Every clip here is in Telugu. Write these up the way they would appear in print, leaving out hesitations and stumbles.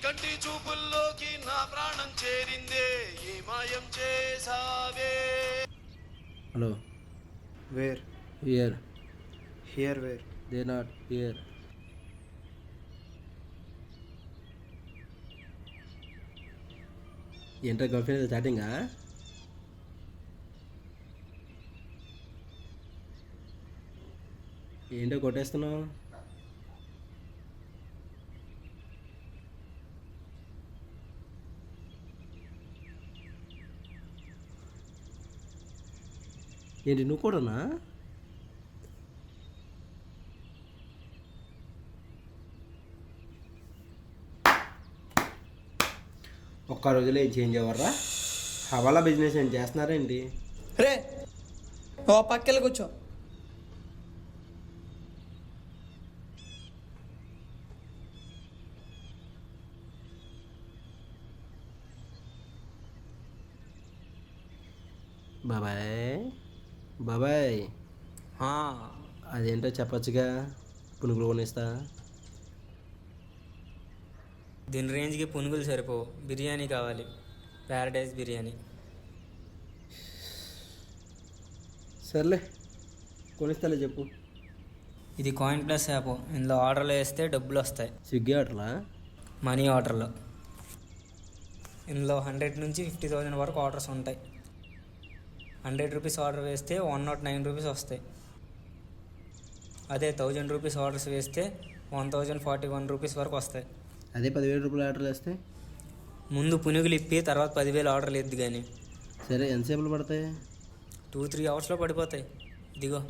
కంటి చూపుల్లోకి నా ప్రాణం చేరిందే ఏ మాయం చేసావే. Hello, where here here where they not here. ఏంటో గర్ల్ ఫ్రెండ్ స్టార్టింగా? ఏంటో కొట్టేస్తున్నావు? ఏంటి నువ్వు కూడానా? ఒక్క రోజులో ఏం చేంజ్ అవ్వరా? హవాలా బిజినెస్ ఏం చేస్తున్నారేంటి? రే ఓ పక్కకి కూర్చో. బాబాయ్ బాబాయ్, అదేంటో చెప్పచ్చుగా, పునుగులు కొనిస్తా. దీని రేంజ్కి పునుగులు సరిపో, బిర్యానీ కావాలి, ప్యారడైజ్ బిర్యానీ. సర్లే కొనిస్తాలే, చెప్పు. ఇది కాయిన్ ప్లస్ యాప్, ఇందులో ఆర్డర్లు వేస్తే డబ్బులు వస్తాయి. స్విగ్గీ ఆర్డర్లా? మనీ ఆర్డర్లో. ఇందులో 100 నుంచి 50,000 వరకు ఆర్డర్స్ ఉంటాయి. 100 రూపీస్ ఆర్డర్ వేస్తే 109 రూపీస్ వస్తాయి. అదే 1000 రూపీస్ ఆర్డర్స్ వేస్తే 1041 రూపీస్ వరకు వస్తాయి. అదే 10,000 రూపాయలు ఆర్డర్లు వేస్తే? ముందు పునుగులు ఇప్పి తర్వాత 10,000 ఆర్డర్లు ఎద్దు కానీ. సరే, ఎంతసేపులు పడతాయి? 2-3 అవర్స్లో పడిపోతాయి. ఇదిగో.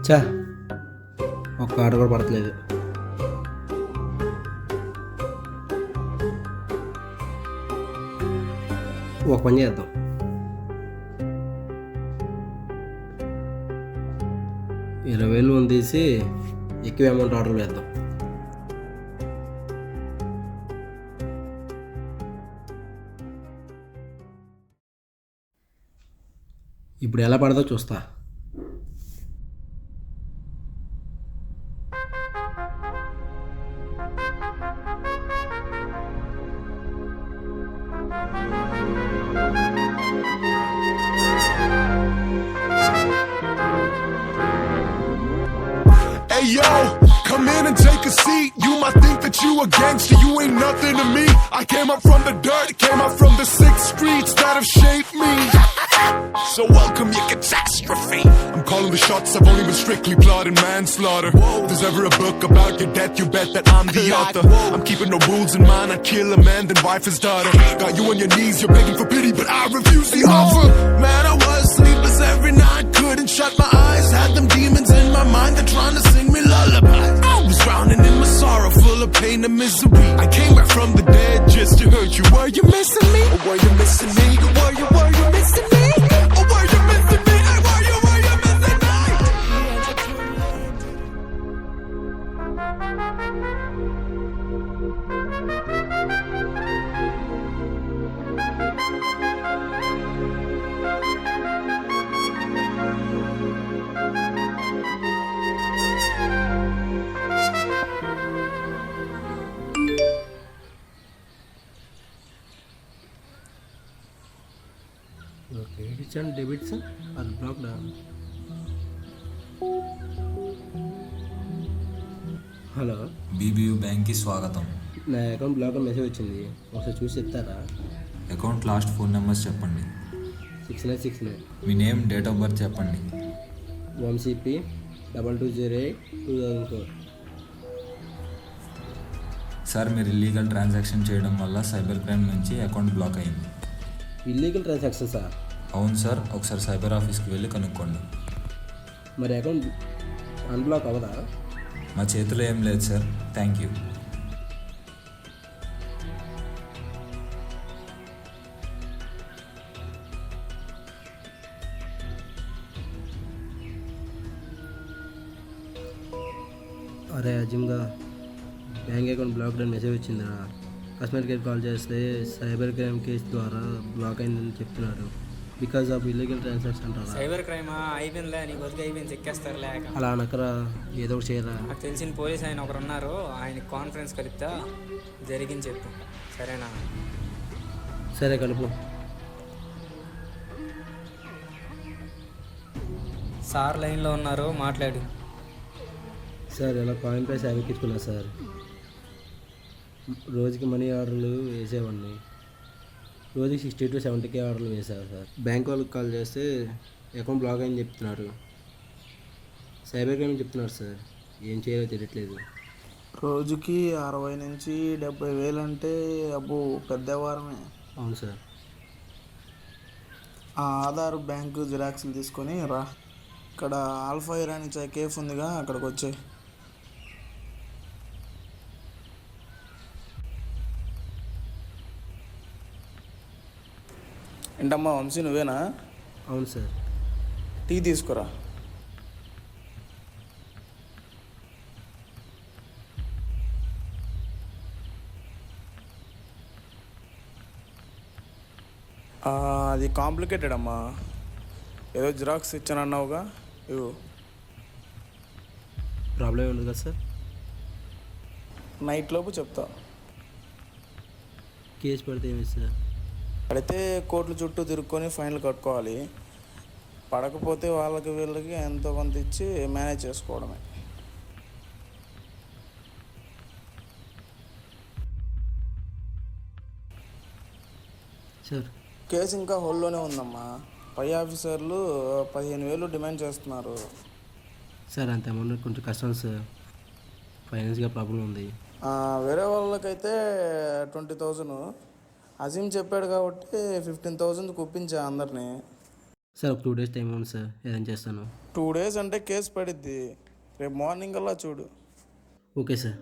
చా, ఒక్క ఆర్డర్ కూడా పడట్లేదు. ఒక పని చేద్దాం, $20,000 తీసి ఎక్కువ అమౌంట్ ఆర్డర్ వేద్దాం. ఇప్పుడు ఎలా పడదో చూస్తా. Hey yo, come in and take a seat. You might think that you a gangster, you ain't nothing to me. I came up from the dirt, came up from the 6 streets that have shaped me. So welcome your catastrophe. I'm calling the shots, I've only been strictly plotting manslaughter. If there's ever a book about your death, you bet that I'm the author. I'm keeping no rules in mind, I'd kill a man, then wife his daughter. Got you on your knees, you're begging for pity, but I refuse the offer. Man, I was sleepless every night, couldn't shut my eyes. Had them demons in my mind, they're trying to sing me lullabies. I was drowning in my sorrow, full of pain and misery. I came back from the dead just to hurt you. Were you missing me? Or were you missing me? Were you missing me? Or were you missing me? Hey, were you missing me? Credits and debits are blocked. Hello, BBU బ్యాంక్కి స్వాగతం. నా అకౌంట్ బ్లాక్ అని మెసేజ్ వచ్చింది, ఒకసారి చూసి చెప్తారా? అకౌంట్ లాస్ట్ 4 నెంబర్స్ చెప్పండి. 6969. మీ నేమ్, డేట్ ఆఫ్ బర్త్ చెప్పండి. వంశీపీ 2208-2004. సార్, మీరు ఇల్లీగల్ ట్రాన్సాక్షన్ చేయడం వల్ల సైబర్ క్రైమ్ నుంచి అకౌంట్ బ్లాక్ అయింది. Illegal transaction sir? అవును సార్, ఒకసారి సైబర్ ఆఫీస్కి వెళ్ళి కనుక్కోండి. మరి అకౌంట్ అన్బ్లాక్ అవ్వదా? మా చేతిలో ఏం లేదు సార్. Thank you. అరే అజిమ్గా, బ్యాంక్ అకౌంట్ బ్లాక్డ్ అని మెసేజ్ వచ్చిందా? కస్టమర్ కేర్ కాల్ చేస్తే సైబర్ క్రైమ్ కేసు ద్వారా బ్లాక్ అయిందని చెప్తున్నారు. బికాజ్ ఆఫ్ ఇల్లీగల్ ట్రాన్సాక్షన్ అంటారా? సైబర్ క్రైమా? అయిపోయిందిలే, నీ బతుకు అయిపోయింది, చెక్కేస్తారు లేక. అలా అనకరా, ఏదో ఒకటి చేయరా. నాకు తెలిసిన పోలీస్ ఆయన ఒకరు ఉన్నారు, ఆయన కాన్ఫరెన్స్ కలుపుతా, జరిగింది చెప్పు, సరేనా? సరే, కలుపు. సార్ లైన్లో ఉన్నారు, మాట్లాడు. సార్, ఇలా కాయిన్ ప్రైస్ ఎక్కించుకున్నా సార్. రోజుకి మనీ ఆర్డర్లు వేసేవాడిని. రోజుకి 60 to 70K ఆర్డర్లు వేసారు సార్. బ్యాంక్ వాళ్ళకి కాల్ చేస్తే అకౌంట్ బ్లాక్ అని చెప్తున్నారు. సైబర్ క్రైమ్ చెప్తున్నారు సార్. ఏం చేయాలో తెలియట్లేదు. రోజుకి 60 నుంచి 70 వేలు అంటే అబ్బో పెద్ద వారమే. అవును సార్. ఆ ఆధార్ బ్యాంకు జిరాక్స్లు తీసుకొని రా. ఇక్కడ ఆల్ఫా ఇరానీ చాయ్ కేఫ్ ఉందిగా, అక్కడికి వచ్చాయి. ఏంటమ్మా వంశీ, నువ్వేనా? అవును సార్. టీ తీసుకురా. అది కాంప్లికేటెడ్ అమ్మా. ఏదో జిరాక్స్ ఇచ్చానన్నావుగా, ఇవ్వు. ప్రాబ్లం ఉంది కదా సార్? నైట్ లోపు చెప్తా. కేసు పడితే ఏమి సార్? పడితే కోర్టుల చుట్టూ తిరుక్కొని ఫైన్లు కట్టుకోవాలి. పడకపోతే వాళ్ళకి వీళ్ళకి ఎంతో కొంత ఇచ్చి మేనేజ్ చేసుకోవడమే. సార్, కేసు ఇంకా హోల్డ్లోనే ఉందమ్మా. పై ఆఫీసర్లు 15,000 డిమాండ్ చేస్తున్నారు. సార్, అంత అమౌంట్ కొంచెం కష్టం సార్. ఫైనాన్స్గా ప్రాబ్లం ఉంది. వేరే వాళ్ళకైతే 20,000. అజీమ్ చెప్పాడు కాబట్టి 15,000 ఒప్పించా అందరినీ. సార్, ఒక 2 days టైం ఉంది సార్, ఏదైనా చేస్తాను. 2 days అంటే కేసు పడిద్ది. రేపు మార్నింగ్ అలా చూడు. Okay sir.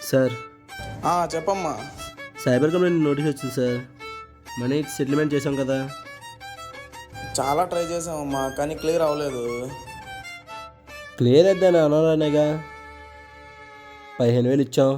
సార్, చెప్పమ్మా. సైబర్ క్రైమ్ నోటీస్ వచ్చింది సార్. మనీ సెటిల్మెంట్ చేసాం కదా. చాలా ట్రై చేసామమ్మా, కానీ క్లియర్ అవ్వలేదు. క్లియర్ అయిద్దని అనాలనేగా 15,000 ఇచ్చాం.